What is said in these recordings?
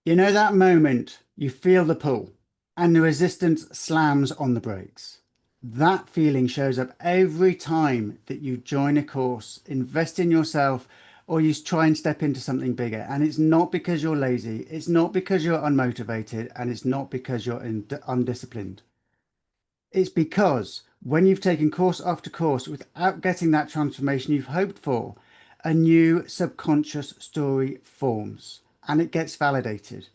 You know that moment you feel the pull and the resistance slams on the brakes. That feeling shows up every time that you join a course, invest in yourself, or you try and step into something bigger. And it's not because you're lazy, it's not because you're unmotivated, and it's not because you're undisciplined. It's because when you've taken course after course without getting that transformation you've hoped for, a new subconscious story forms and it gets validated.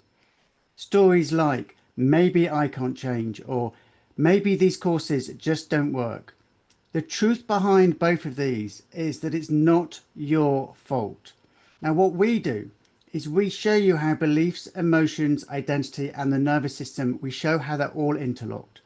Stories like, maybe I can't change, or maybe these courses just don't work. The truth behind both of these is that it's not your fault. Now, what we do is we show you how beliefs, emotions, identity, and the nervous system, we show how they're all interlocked.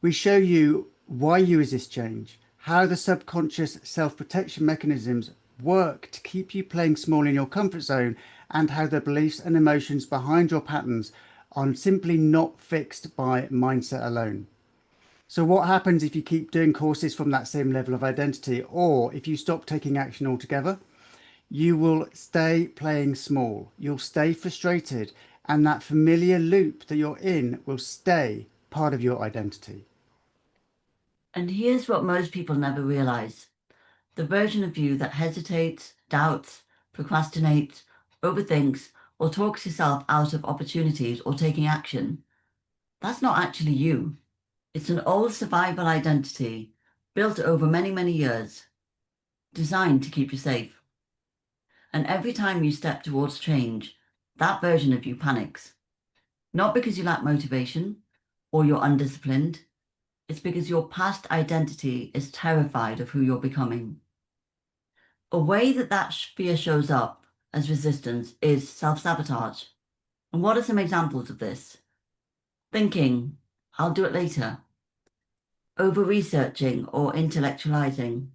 We show you why you resist change, how the subconscious self-protection mechanisms work to keep you playing small in your comfort zone, and how the beliefs and emotions behind your patterns are simply not fixed by mindset alone. So what happens if you keep doing courses from that same level of identity, or if you stop taking action altogether? You will stay playing small, you'll stay frustrated, and that familiar loop that you're in will stay part of your identity. And here's what most people never realize. The version of you that hesitates, doubts, procrastinates, overthinks, or talks yourself out of opportunities or taking action, that's not actually you. It's an old survival identity built over many, many years, designed to keep you safe. And every time you step towards change, that version of you panics. Not because you lack motivation or you're undisciplined, it's because your past identity is terrified of who you're becoming. A way that fear shows up as resistance is self-sabotage. And what are some examples of this? Thinking, I'll do it later. Over-researching or intellectualizing.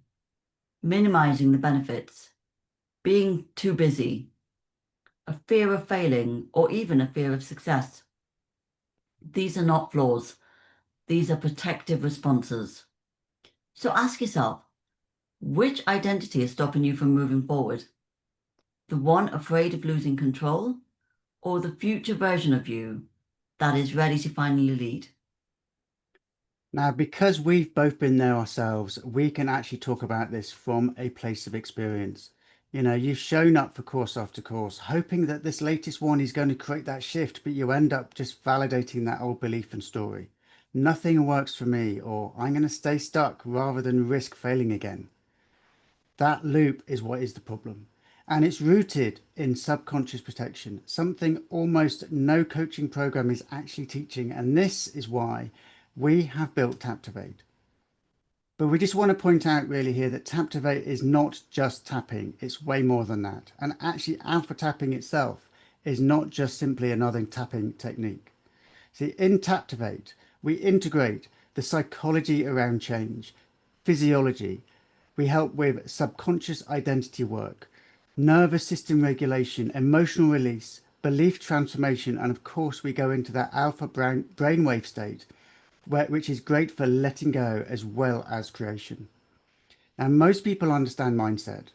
Minimizing the benefits. Being too busy. A fear of failing or even a fear of success. These are not flaws. These are protective responses. So ask yourself, which identity is stopping you from moving forward? The one afraid of losing control, or the future version of you that is ready to finally lead? Now, because we've both been there ourselves, we can actually talk about this from a place of experience. You know, you've shown up for course after course, hoping that this latest one is going to create that shift, but you end up just validating that old belief and story. Nothing works for me, or I'm going to stay stuck rather than risk failing again. That loop is what is the problem. And it's rooted in subconscious protection, something almost no coaching program is actually teaching. And this is why we have built Taptivate. But we just want to point out really here that Taptivate is not just tapping, it's way more than that. And actually, alpha tapping itself is not just simply another tapping technique. See, in Taptivate, we integrate the psychology around change, physiology, we help with subconscious identity work, nervous system regulation, emotional release, belief transformation, and of course, we go into that alpha brainwave state, which is great for letting go as well as creation. Now, most people understand mindset.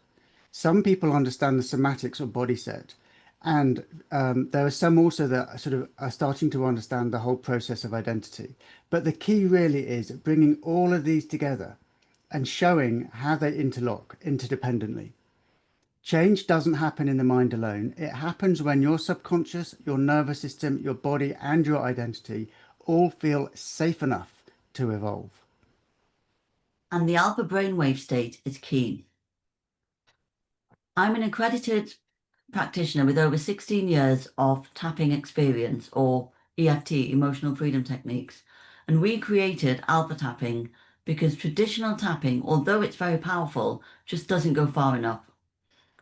Some people understand the somatics or body set. And there are some also that sort of are starting to understand the whole process of identity. But the key really is bringing all of these together and showing how they interlock interdependently. Change doesn't happen in the mind alone. It happens when your subconscious, your nervous system, your body, and your identity all feel safe enough to evolve. And the alpha brainwave state is key. I'm an accredited practitioner with over 16 years of tapping experience, or EFT, emotional freedom techniques. And we created alpha tapping because traditional tapping, although it's very powerful, just doesn't go far enough.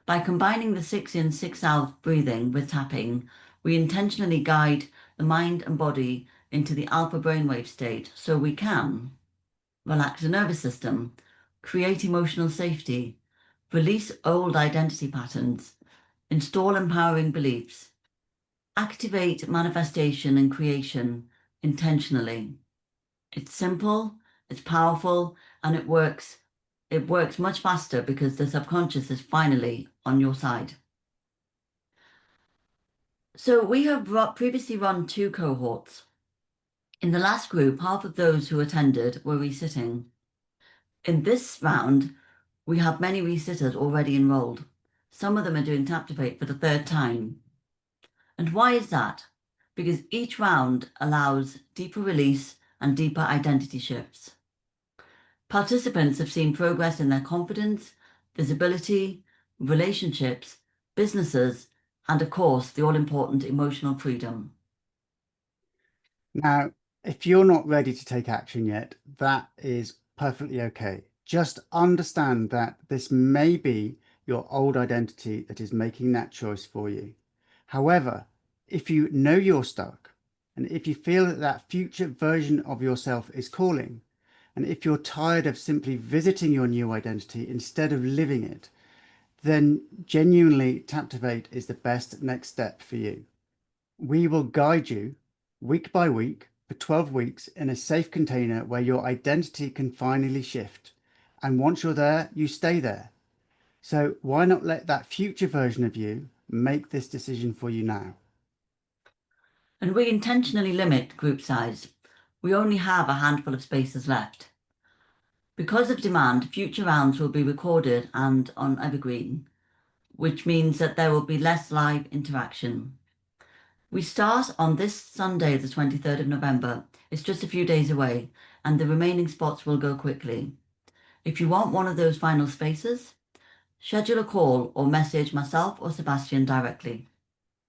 By combining the 6 in, 6 out breathing with tapping, we intentionally guide the mind and body into the alpha brainwave state so we can relax the nervous system, create emotional safety, release old identity patterns, install empowering beliefs, activate manifestation and creation intentionally. It's simple, it's powerful, and it works. It works much faster because the subconscious is finally on your side. So we have previously run 2 cohorts. In the last group, half of those who attended were resitting. In this round, we have many resitters already enrolled. Some of them are doing Taptivate for the 3rd time. And why is that? Because each round allows deeper release and deeper identity shifts. Participants have seen progress in their confidence, visibility, relationships, businesses, and of course, the all-important emotional freedom. Now, if you're not ready to take action yet, that is perfectly okay. Just understand that this may be your old identity that is making that choice for you. However, if you know you're stuck, and if you feel that that future version of yourself is calling, and if you're tired of simply visiting your new identity instead of living it, then genuinely Taptivate is the best next step for you. We will guide you week by week for 12 weeks in a safe container where your identity can finally shift. And once you're there, you stay there. So why not let that future version of you make this decision for you now? And we intentionally limit group size. We only have a handful of spaces left. Because of demand, future rounds will be recorded and on Evergreen, which means that there will be less live interaction. We start on this Sunday, the 23rd of November. It's just a few days away, and the remaining spots will go quickly. If you want one of those final spaces, schedule a call or message myself or Sebastian directly.